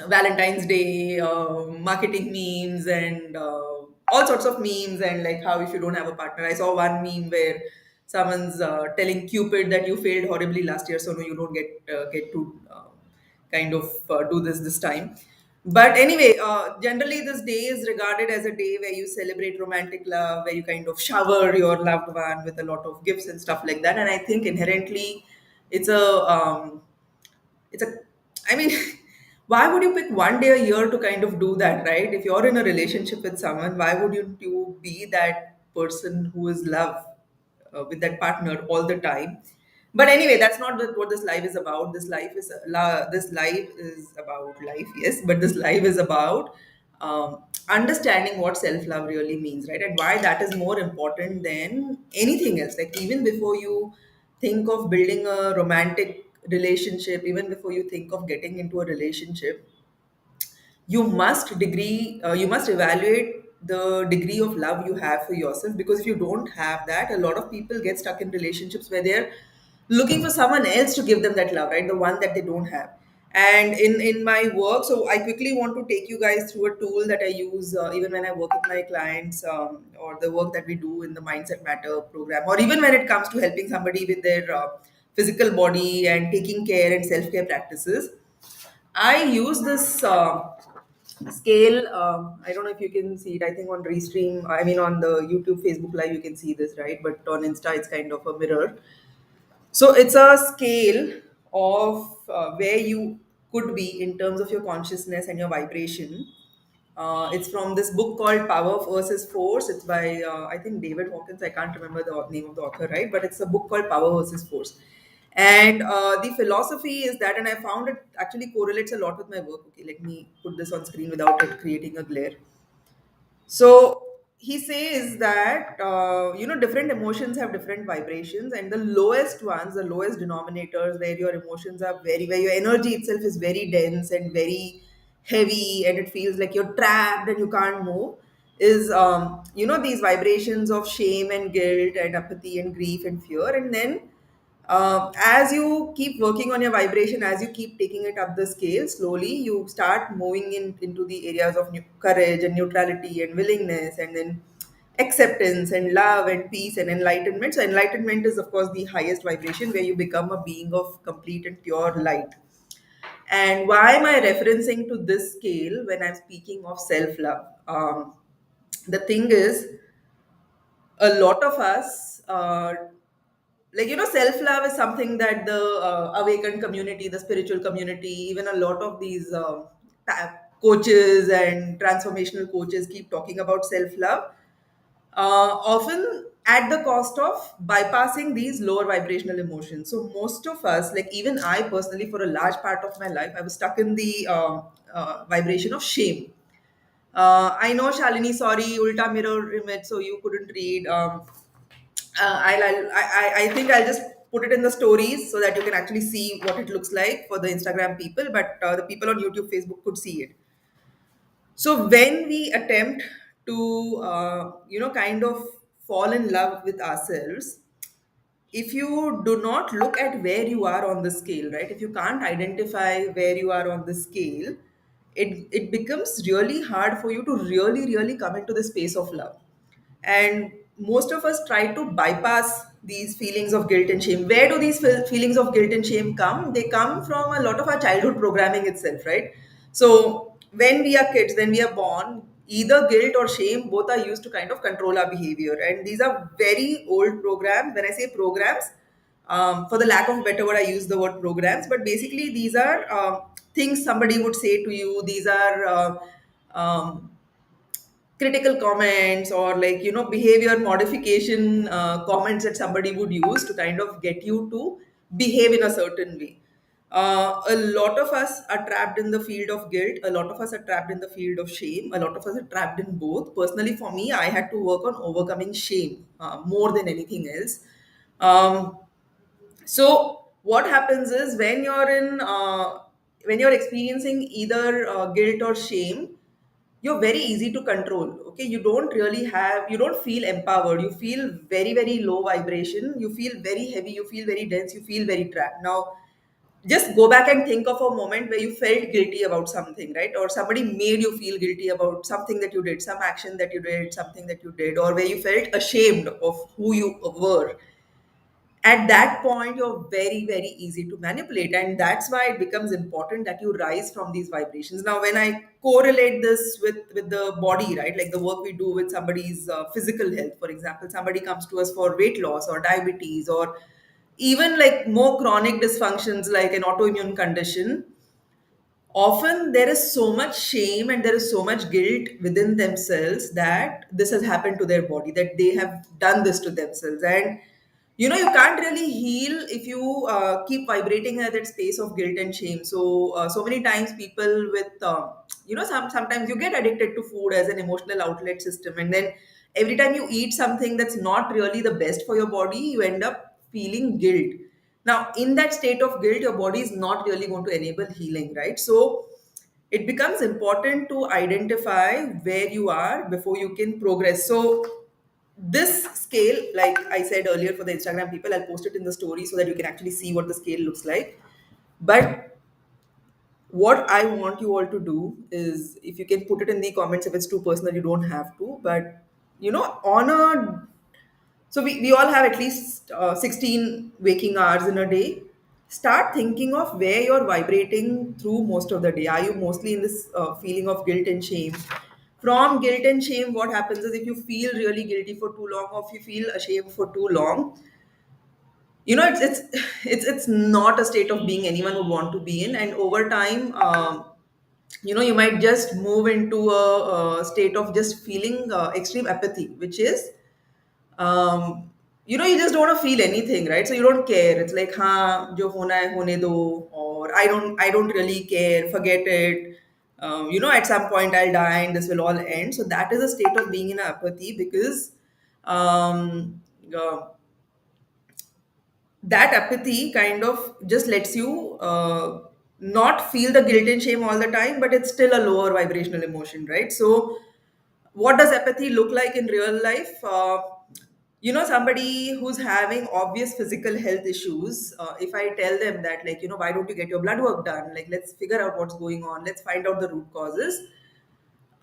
Valentine's Day marketing memes and all sorts of memes, and like how if you don't have a partner. I saw one meme where someone's telling Cupid that you failed horribly last year, so no, you don't get to kind of do this time. But anyway, generally this day is regarded as a day where you celebrate romantic love, where you kind of shower your loved one with a lot of gifts and stuff like that. And I think inherently, it's a I mean, why would you pick one day a year to kind of do that, right? If you're in a relationship with someone, why would you be that person who is love with that partner all the time? But anyway, that's not what this life is about. This life is about life, yes, but this life is about understanding what self love really means, right? And why that is more important than anything else. Like even before you think of building a romantic relationship, even before you think of getting into a relationship, you must evaluate the degree of love you have for yourself, because if you don't have that, a lot of people get stuck in relationships where they're looking for someone else to give them that love, right? The one that they don't have. And in my work, so I quickly want to take you guys through a tool that I use even when I work with my clients, or the work that we do in the Mindset Matter program, or even when it comes to helping somebody with their physical body and taking care and self-care practices. I use this scale. I don't know if you can see it. I think on Restream, I mean on the YouTube, Facebook Live, you can see this, right? But on Insta, it's kind of a mirror. So it's a scale of where you could be in terms of your consciousness and your vibration. It's from this book called Power versus Force. It's by, I think, David Hawkins. I can't remember the name of the author, right? But it's a book called Power versus Force. And the philosophy is that, and I found it actually correlates a lot with my work. Okay, let me put this on screen without it creating a glare. So he says that different emotions have different vibrations, and the lowest ones, the lowest denominators, where your emotions are where your energy itself is very dense and very heavy, and it feels like you're trapped and you can't move, is these vibrations of shame and guilt and apathy and grief and fear. And then as you keep working on your vibration, as you keep taking it up the scale, slowly you start moving into the areas of courage and neutrality and willingness, and then acceptance and love and peace and enlightenment. So enlightenment is of course the highest vibration, where you become a being of complete and pure light. And why am I referencing to this scale when I'm speaking of self love? The thing is, a lot of us, self love is something that the awakened community, the spiritual community, even a lot of these coaches and transformational coaches keep talking about self love, often at the cost of bypassing these lower vibrational emotions. So most of us, like even I personally, for a large part of my life, I was stuck in the vibration of shame. I know, Shalini, sorry, ulta mirror image, so you couldn't read. I think I'll just put it in the stories so that you can actually see what it looks like for the Instagram people, but the people on YouTube, Facebook could see it. So when we attempt to, kind of fall in love with ourselves, if you do not look at where you are on the scale, right? If you can't identify where you are on the scale, it becomes really hard for you to really, really come into the space of love. And most of us try to bypass these feelings of guilt and shame. Where do these feelings of guilt and shame come? They come from a lot of our childhood programming itself, right? So when we are kids, when we are born, either guilt or shame, both are used to kind of control our behavior. And these are very old programs. When I say programs, for the lack of a better word, I use the word programs, but basically these are things somebody would say to you. These are critical comments, or like behavior modification comments that somebody would use to kind of get you to behave in a certain way. A lot of us are trapped in the field of guilt, a lot of us are trapped in the field of shame, a lot of us are trapped in both. Personally, for me, I had to work on overcoming shame more than anything else. um, so what happens is, when you're experiencing either guilt or shame, you're very easy to control. Okay, you don't feel empowered, you feel very, very low vibration, you feel very heavy, you feel very dense, you feel very trapped. Now, just go back and think of a moment where you felt guilty about something, right? Or somebody made you feel guilty about something that you did, some action that you did, something that you did, or where you felt ashamed of who you were. At that point, you're very, very easy to manipulate. And that's why it becomes important that you rise from these vibrations. Now, when I correlate this with the body, right, like the work we do with somebody's physical health, for example, somebody comes to us for weight loss or diabetes, or even like more chronic dysfunctions like an autoimmune condition, often there is so much shame and there is so much guilt within themselves that this has happened to their body, that they have done this to themselves. And you can't really heal if you keep vibrating at that space of guilt and shame. So many times people with sometimes you get addicted to food as an emotional outlet system, and then every time you eat something that's not really the best for your body, you end up feeling guilt. Now, in that state of guilt, your body is not really going to enable healing, right? So it becomes important to identify where you are before you can progress. So this scale, like I said earlier, for the Instagram people, I'll post it in the story so that you can actually see what the scale looks like. But what I want you all to do is, if you can put it in the comments, if it's too personal, you don't have to. But on a we all have at least 16 waking hours in a day. Start thinking of where you're vibrating through most of the day. Are you mostly in this feeling of guilt and shame? From guilt and shame, what happens is, if you feel really guilty for too long, or if you feel ashamed for too long, it's it's not a state of being anyone would want to be in. And over time, you might just move into a state of just feeling extreme apathy, which is you just don't want to feel anything, right? So you don't care. It's like, ha, jo hona hai hone do, or I don't really care, forget it. At some point I'll die and this will all end. So that is a state of being in apathy, because um, uh, that apathy kind of just lets you not feel the guilt and shame all the time, but it's still a lower vibrational emotion, right? So what does apathy look like in real life? Somebody who's having obvious physical health issues, if I tell them that, like, why don't you get your blood work done? Like, let's figure out what's going on. Let's find out the root causes.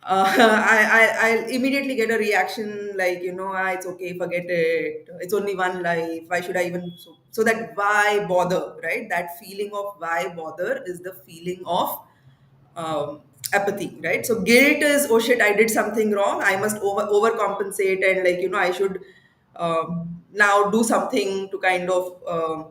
I'll immediately get a reaction like, it's okay, forget it. It's only one life. Why should I even? So that why bother, right? That feeling of why bother is the feeling of apathy, right? So guilt is, oh shit, I did something wrong. I must overcompensate, and like, I should now do something to kind of uh,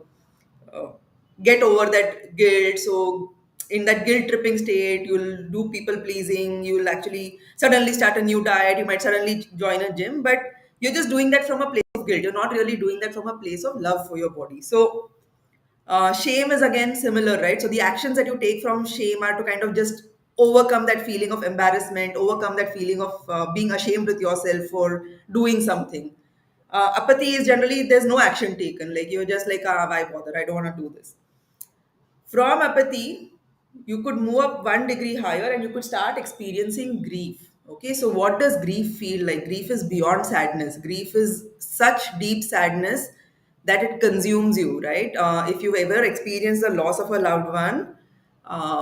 get over that guilt. So in that guilt tripping state, you'll do people pleasing. You'll actually suddenly start a new diet. You might suddenly join a gym, but you're just doing that from a place of guilt. You're not really doing that from a place of love for your body. So shame is again similar, right? So the actions that you take from shame are to kind of just overcome that feeling of embarrassment, overcome that feeling of being ashamed with yourself for doing something. Apathy is generally there's no action taken. Like, you're just like, why bother? I don't want to do this. From apathy, you could move up one degree higher and you could start experiencing grief. Okay, so what does grief feel like? Grief is beyond sadness. Grief is such deep sadness that it consumes you, right? If you've ever experienced the loss of a loved one,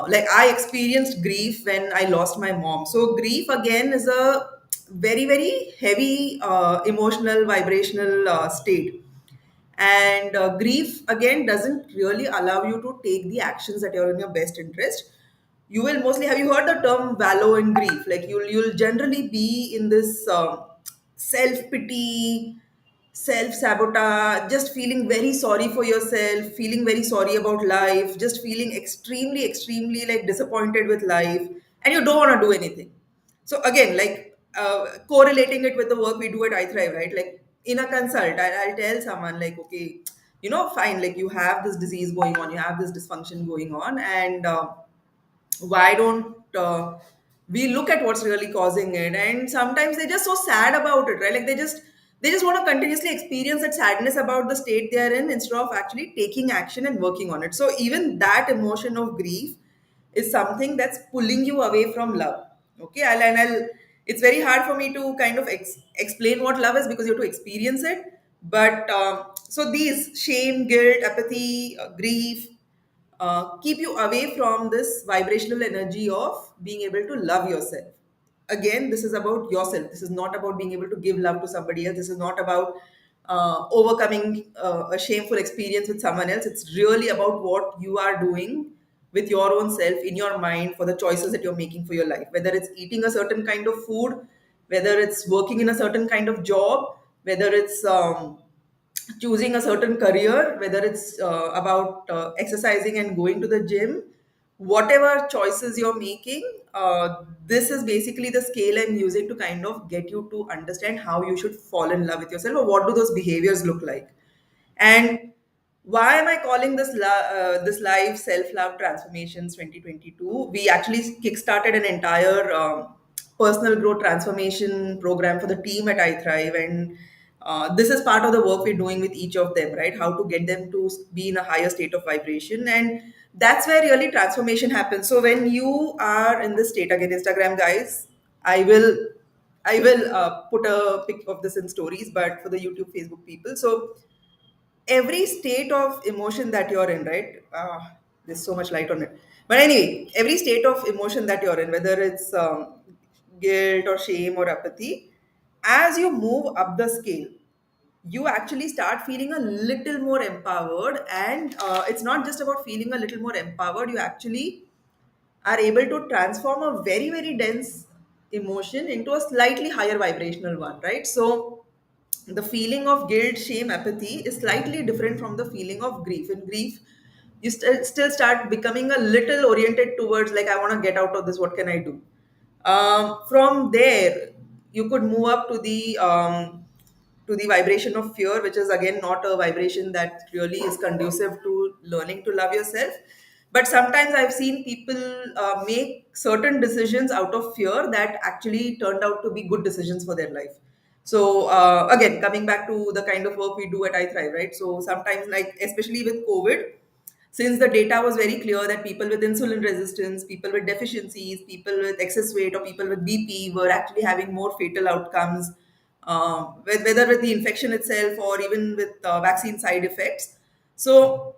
like I experienced grief when I lost my mom. So, grief again is a very, very heavy emotional, vibrational state. And grief again doesn't really allow you to take the actions that are in your best interest. You will mostly, have you heard the term wallow in grief? Like, you'll generally be in this self pity, self sabotage, just feeling very sorry for yourself, feeling very sorry about life, just feeling extremely, extremely like disappointed with life, and you don't want to do anything. So again, like correlating it with the work we do at iThrive, right? Like in a consult, I'll tell someone like, okay, fine, like you have this disease going on, you have this dysfunction going on, and why don't we look at what's really causing it? And sometimes they're just so sad about it, right? Like they just want to continuously experience that sadness about the state they're in, instead of actually taking action and working on it. So even that emotion of grief is something that's pulling you away from love. Okay, I'll it's very hard for me to kind of explain what love is, because you have to experience it. But so these shame, guilt, apathy, grief, keep you away from this vibrational energy of being able to love yourself. Again, this is about yourself. This is not about being able to give love to somebody else. This is not about overcoming a shameful experience with someone else. It's really about what you are doing with your own self in your mind for the choices that you're making for your life, whether it's eating a certain kind of food, whether it's working in a certain kind of job, whether it's choosing a certain career, whether it's about exercising and going to the gym, whatever choices you're making, this is basically the scale I'm using to kind of get you to understand how you should fall in love with yourself, or what do those behaviors look like. And why am I calling this this live self love transformations 2022? We actually kickstarted an entire personal growth transformation program for the team at iThrive, and this is part of the work we're doing with each of them, right? How to get them to be in a higher state of vibration, and that's where really transformation happens. So when you are in this state, again, Instagram guys, I will put a pic of this in stories, but for the YouTube, Facebook people, so every state of emotion that you're in, right? There's so much light on it. But anyway, every state of emotion that you're in, whether it's guilt or shame or apathy, as you move up the scale, you actually start feeling a little more empowered. And it's not just about feeling a little more empowered, you actually are able to transform a very, very dense emotion into a slightly higher vibrational one, right? So the feeling of guilt, shame, apathy is slightly different from the feeling of grief. In grief, you still start becoming a little oriented towards, like, I want to get out of this, what can I do? From there, you could move up to the vibration of fear, which is again not a vibration that really is conducive to learning to love yourself. But sometimes I've seen people make certain decisions out of fear that actually turned out to be good decisions for their life. So again, coming back to the kind of work we do at iThrive, right? So sometimes, like especially with COVID, since the data was very clear that people with insulin resistance, people with deficiencies, people with excess weight, or people with BP were actually having more fatal outcomes, whether with the infection itself or even with vaccine side effects. So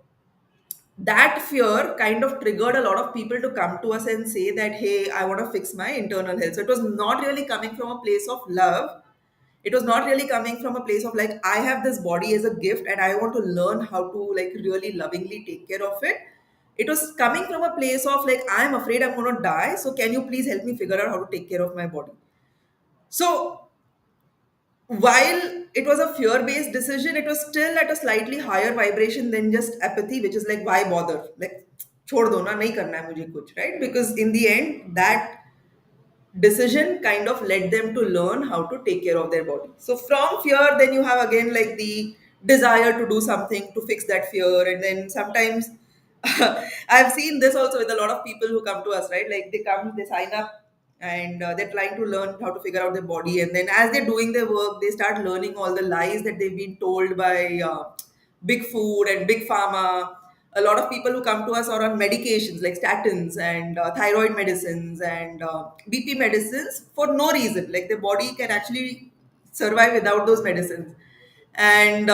that fear kind of triggered a lot of people to come to us and say that, hey, I want to fix my internal health. So it was not really coming from a place of love. It was not really coming from a place of, like, I have this body as a gift and I want to learn how to, like, really lovingly take care of it. It was coming from a place of, like, I'm afraid I'm going to die, so can you please help me figure out how to take care of my body? So while it was a fear based decision, it was still at a slightly higher vibration than just apathy, which is like, why bother, like, छोड़ दो ना, नहीं करना है मुझे कुछ, right? Because in the end, that decision kind of led them to learn how to take care of their body. So from fear, then you have again like the desire to do something to fix that fear. And then sometimes I've seen this also with a lot of people who come to us, right? Like they come, they sign up, and they're trying to learn how to figure out their body. And then as they're doing their work, they start learning all the lies that they've been told by big food and big pharma. A lot of people who come to us are on medications like statins and thyroid medicines and BP medicines for no reason. Like their body can actually survive without those medicines. And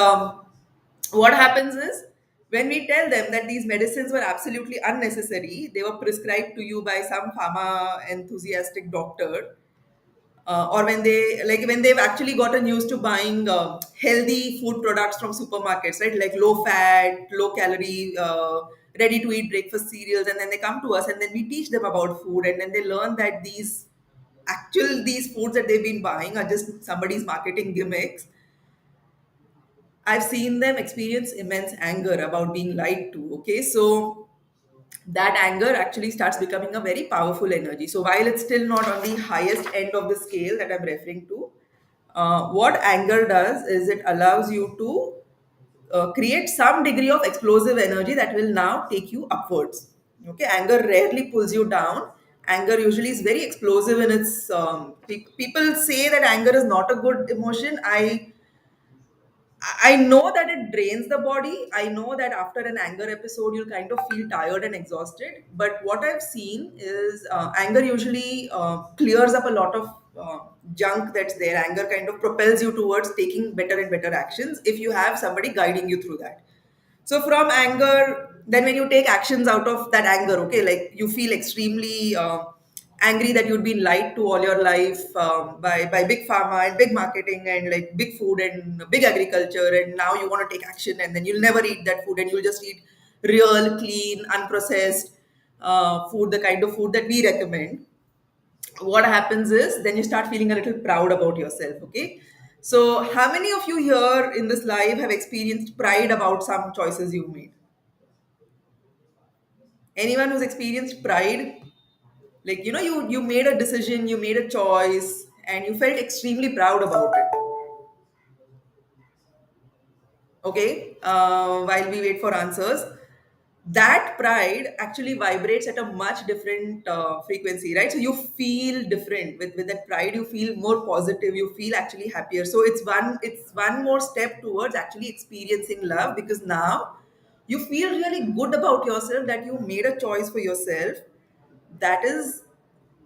what happens is, when we tell them that these medicines were absolutely unnecessary, they were prescribed to you by some pharma enthusiastic doctor, or when they've actually gotten used to buying healthy food products from supermarkets, right? Like low fat, low calorie, ready to eat breakfast cereals, and then they come to us and then we teach them about food, and then they learn that these foods that they've been buying are just somebody's marketing gimmicks. I've seen them experience immense anger about being lied to. Okay, so that anger actually starts becoming a very powerful energy. So while it's still not on the highest end of the scale that I'm referring to, what anger does is it allows you to create some degree of explosive energy that will now take you upwards. Okay, anger rarely pulls you down. Anger usually is very explosive in its. People say that anger is not a good emotion. I know that it drains the body. I know that after an anger episode, you'll kind of feel tired and exhausted. But what I've seen is anger usually clears up a lot of junk that's there. Anger kind of propels you towards taking better and better actions if you have somebody guiding you through that. So from anger, then when you take actions out of that anger, okay, like you feel extremely angry that you've been lied to all your life, by big pharma and big marketing and like big food and big agriculture, and now you want to take action, and then you'll never eat that food, and you'll just eat real, clean, unprocessed food, the kind of food that we recommend. What happens is then you start feeling a little proud about yourself. Okay, so how many of you here in this live have experienced pride about some choices you've made? Anyone who's experienced pride, like you made a decision, you made a choice, and you felt extremely proud about it. Okay, while we wait for answers, that pride actually vibrates at a much different frequency, right? So you feel different with that pride. You feel more positive, you feel actually happier. So it's one more step towards actually experiencing love, because now you feel really good about yourself, that you made a choice for yourself that is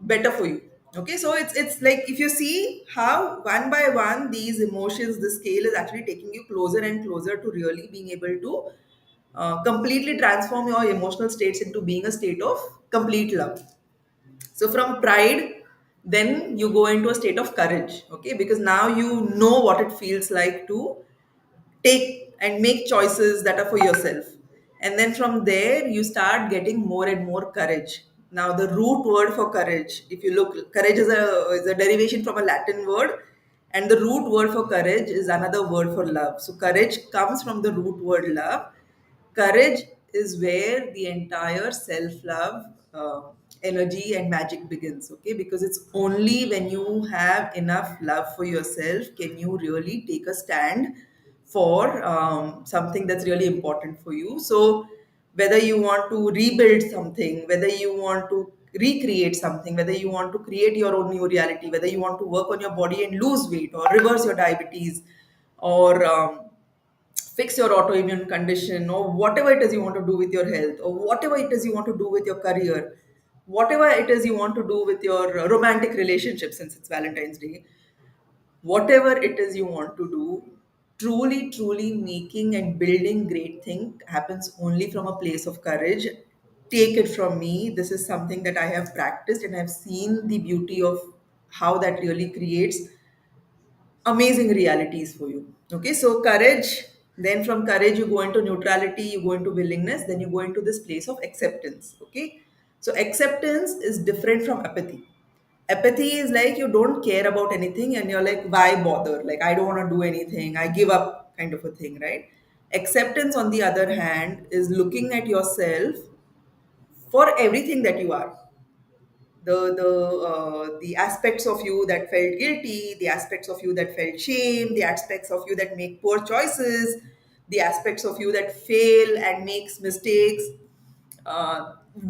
better for you. Okay, so it's like, if you see how one by one these emotions, the scale is actually taking you closer and closer to really being able to completely transform your emotional states into being a state of complete love. So from pride, then you go into a state of courage. Okay, because now you know what it feels like to take and make choices that are for yourself, and then from there you start getting more and more courage. Now the root word for courage, if you look, courage is a derivation from a Latin word, and the root word for courage is another word for love. So courage comes from the root word love. Courage is where the entire self love, energy, and magic begins. Okay, because it's only when you have enough love for yourself can you really take a stand for something that's really important for you. So, whether you want to rebuild something, whether you want to recreate something, whether you want to create your own new reality, whether you want to work on your body and lose weight, or reverse your diabetes, or fix your autoimmune condition, or whatever it is you want to do with your health, or whatever it is you want to do with your career, whatever it is you want to do with your romantic relationship, since it's Valentine's Day, whatever it is you want to do, truly making and building great thing happens only from a place of courage. Take it from me, this is something that I have practiced, and I've seen the beauty of how that really creates amazing realities for you. Okay, so courage, then from courage, you go into neutrality, you go into willingness, then you go into this place of acceptance. Okay, so acceptance is different from apathy. Apathy is like you don't care about anything and you're like, why bother? Like, I don't want to do anything, I give up, kind of a thing, right? Acceptance, on the other hand, is looking at yourself for everything that you are, the aspects of you that felt guilty, the aspects of you that felt shame, the aspects of you that make poor choices, the aspects of you that fail and makes mistakes,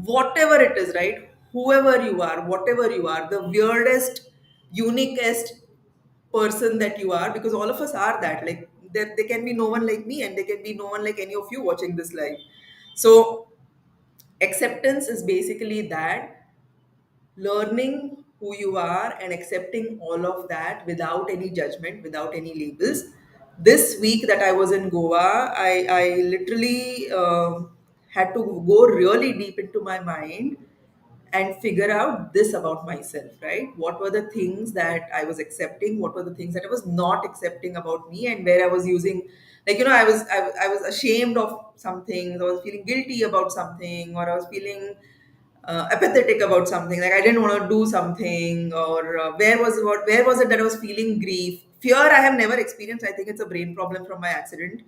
whatever it is, right? Whoever you are, whatever you are, the weirdest, uniquest person that you are, because all of us are that. Like there can be no one like me, and there can be no one like any of you watching this live. So acceptance is basically that, learning who you are and accepting all of that without any judgment, without any labels. This week that I was in Goa, I literally had to go really deep into my mind and figure out this about myself, right? What were the things that I was accepting? What were the things that I was not accepting about me? And where I was using, like, I was ashamed of something, I was feeling guilty about something, or I was feeling apathetic about something, like I didn't want to do something, or where was it that I was feeling grief? Fear I have never experienced. I think it's a brain problem from my accident.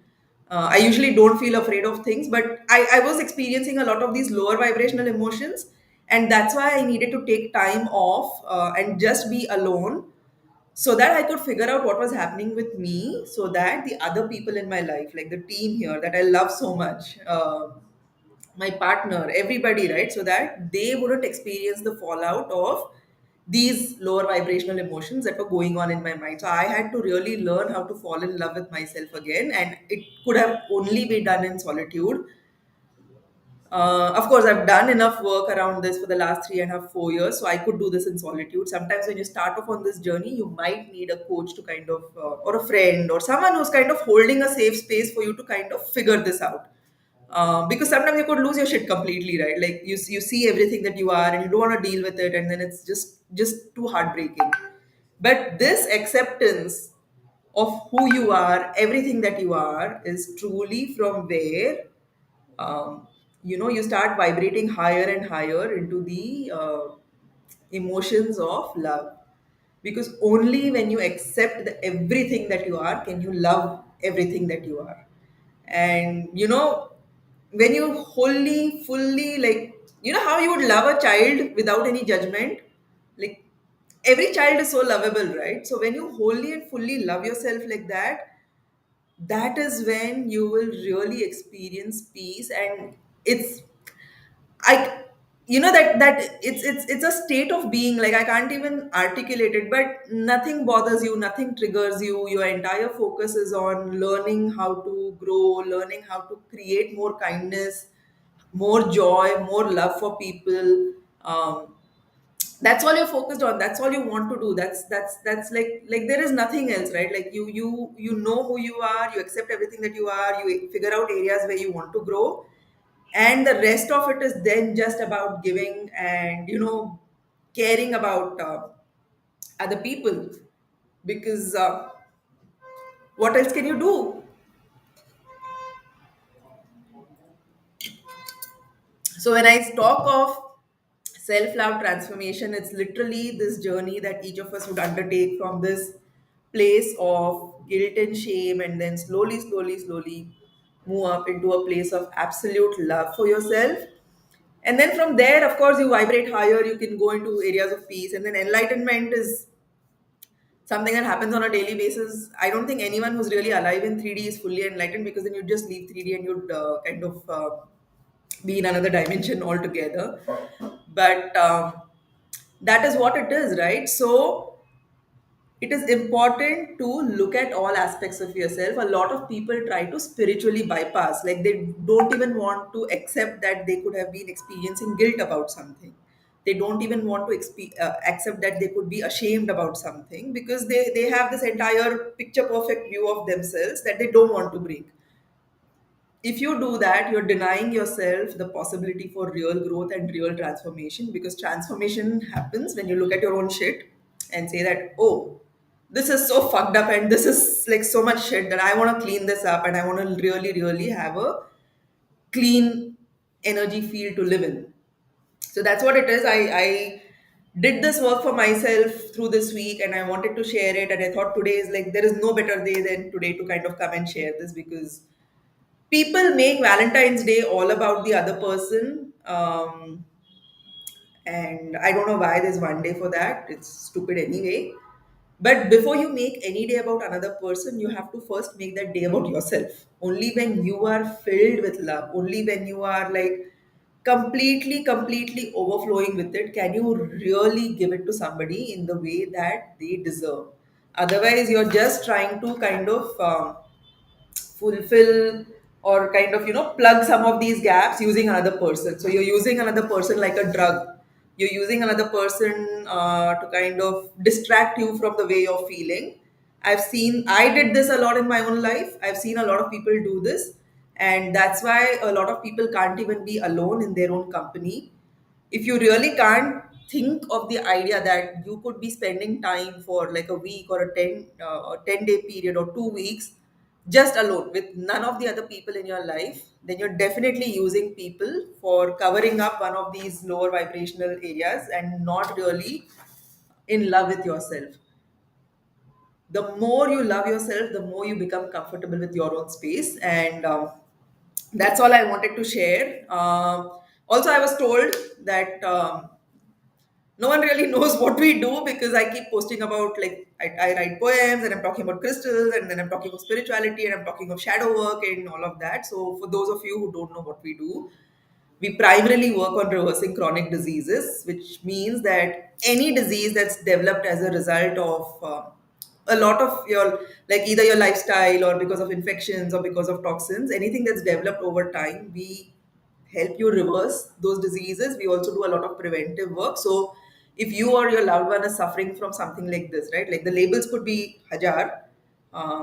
I usually don't feel afraid of things, but I was experiencing a lot of these lower vibrational emotions, and that's why I needed to take time off and just be alone, so that I could figure out what was happening with me, so that the other people in my life, like the team here that I love so much, my partner, everybody, right? So that they wouldn't experience the fallout of these lower vibrational emotions that were going on in my mind. So I had to really learn how to fall in love with myself again, and it could have only been done in solitude. Of course, I've done enough work around this for the last 3.5, 4 years, so I could do this in solitude. Sometimes, when you start off on this journey, you might need a coach to or a friend, or someone who's kind of holding a safe space for you to kind of figure this out. Because sometimes you could lose your shit completely, right? Like you see everything that you are and you don't want to deal with it, and then it's just too heartbreaking. But this acceptance of who you are, everything that you are, is truly from where you start vibrating higher and higher into the emotions of love. Because only when you accept everything that you are can you love everything that you are. And when you wholly fully, like, how you would love a child without any judgment. Like, every child is so lovable, right? So when you wholly and fully love yourself like that, that is when you will really experience peace. And it's I that it's a state of being, like, I can't even articulate it, but nothing bothers you, nothing triggers you. Your entire focus is on learning how to grow, learning how to create more kindness, more joy, more love for people. That's all you're focused on, that's all you want to do. That's like there is nothing else, right? Like, you know who you are, you accept everything that you are, you figure out areas where you want to grow, and the rest of it is then just about giving and caring about other people. Because what else can you do? So when I talk of self-love transformation, it's literally this journey that each of us would undertake from this place of guilt and shame, and then slowly, slowly, slowly move up into a place of absolute love for yourself. And then from there, of course, you vibrate higher, you can go into areas of peace. And then enlightenment is something that happens on a daily basis. I don't think anyone who's really alive in 3D is fully enlightened, because then you'd just leave 3D and you'd kind of be in another dimension altogether. But that is what it is, right? So it is important to look at all aspects of yourself. A lot of people try to spiritually bypass, like they don't even want to accept that they could have been experiencing guilt about something. They don't even want to accept that they could be ashamed about something, because they have this entire picture perfect view of themselves that they don't want to break. If you do that, you're denying yourself the possibility for real growth and real transformation, because transformation happens when you look at your own shit and say that, oh, this is so fucked up and this is like so much shit that I want to clean this up, and I want to really, really have a clean energy field to live in. So that's what it is. I did this work for myself through this week, and I wanted to share it. And I thought today is like, there is no better day than today to kind of come and share this, because people make Valentine's Day all about the other person. And I don't know why there's one day for that. It's stupid anyway. But before you make any day about another person, you have to first make that day about yourself. Only when you are filled with love, only when you are like completely, completely overflowing with it, can you really give it to somebody in the way that they deserve. Otherwise, you're just trying to kind of fulfill or kind of plug some of these gaps using another person. So you're using another person like a drug. You're using another person to kind of distract you from the way you're feeling. I did this a lot in my own life. I've seen a lot of people do this, and that's why a lot of people can't even be alone in their own company. If you really can't think of the idea that you could be spending time for like a week or a 10-day period or 2 weeks just alone with none of the other people in your life, then you're definitely using people for covering up one of these lower vibrational areas and not really in love with yourself. The more you love yourself, the more you become comfortable with your own space. And that's all I wanted to share. Also, I was told that no one really knows what we do, because I keep posting about, like, I write poems and I'm talking about crystals, and then I'm talking of spirituality and I'm talking of shadow work and all of that. So for those of you who don't know what we do, we primarily work on reversing chronic diseases, which means that any disease that's developed as a result of a lot of your, like, either your lifestyle or because of infections or because of toxins, anything that's developed over time, we help you reverse those diseases. We also do a lot of preventive work. So if you or your loved one is suffering from something like this, right, like the labels could be hajar,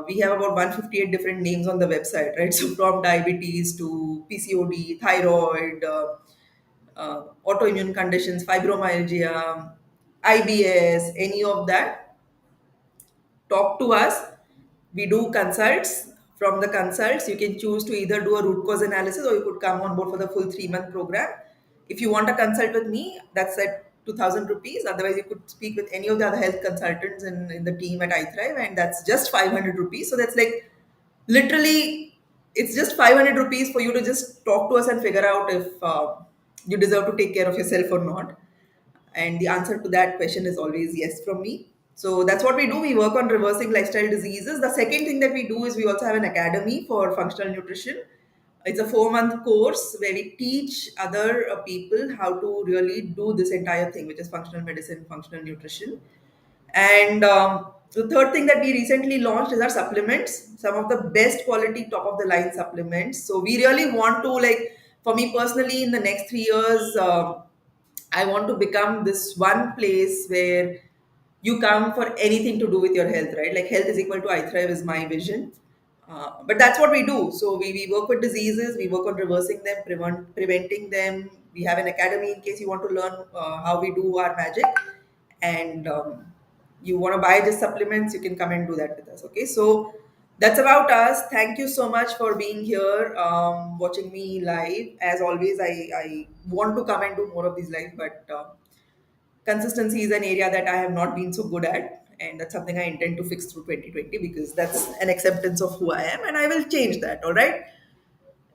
We have about 158 different names on the website, right? So from diabetes to PCOD, thyroid, autoimmune conditions, fibromyalgia, IBS, any of that, talk to us. We do consults. From the consults, you can choose to either do a root cause analysis or you could come on board for the full 3-month program. If you want a consult with me, that's at 2000 rupees. Otherwise, you could speak with any of the other health consultants in the team at iThrive, and that's just 500 rupees. So that's like literally, it's just 500 rupees for you to just talk to us and figure out if you deserve to take care of yourself or not. And the answer to that question is always yes from me. So that's what we do. We work on reversing lifestyle diseases. The second thing that we do is we also have an academy for functional nutrition. It's a 4-month course where we teach other people how to really do this entire thing, which is functional medicine, functional nutrition. And the third thing that we recently launched is our supplements, some of the best quality, top of the line supplements. So we really want to, like, for me personally, in the next 3 years, I want to become this one place where you come for anything to do with your health, right? Like health is equal to iThrive is my vision. But that's what we do. So we work with diseases, we work on reversing them, preventing them. We have an academy in case you want to learn how we do our magic. And you want to buy just supplements, you can come and do that with us. Okay, so that's about us. Thank you so much for being here, watching me live. As always, I want to come and do more of these live, but consistency is an area that I have not been so good at, and that's something I intend to fix through 2020 because that's an acceptance of who I am, and I will change that. All right.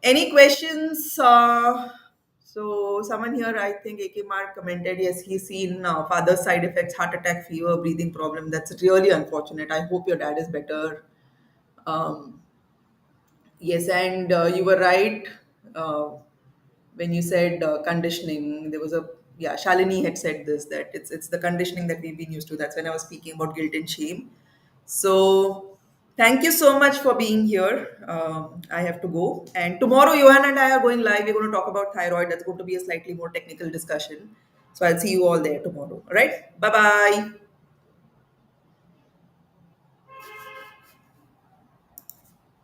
Any questions? So someone here, I think AK Mark commented, yes, he's seen father's side effects, heart attack, fever, breathing problem. That's really unfortunate. I hope your dad is better. Um, yes, and you were right uh, when you said conditioning. There was a, yeah, Shalini had said this, that it's the conditioning that we've been used to. That's when I was speaking about guilt and shame. So thank you so much for being here. I have to go, and tomorrow Johan and I are going live. We're going to talk about thyroid. That's going to be a slightly more technical discussion. So I'll see you all there tomorrow. All right. Bye bye.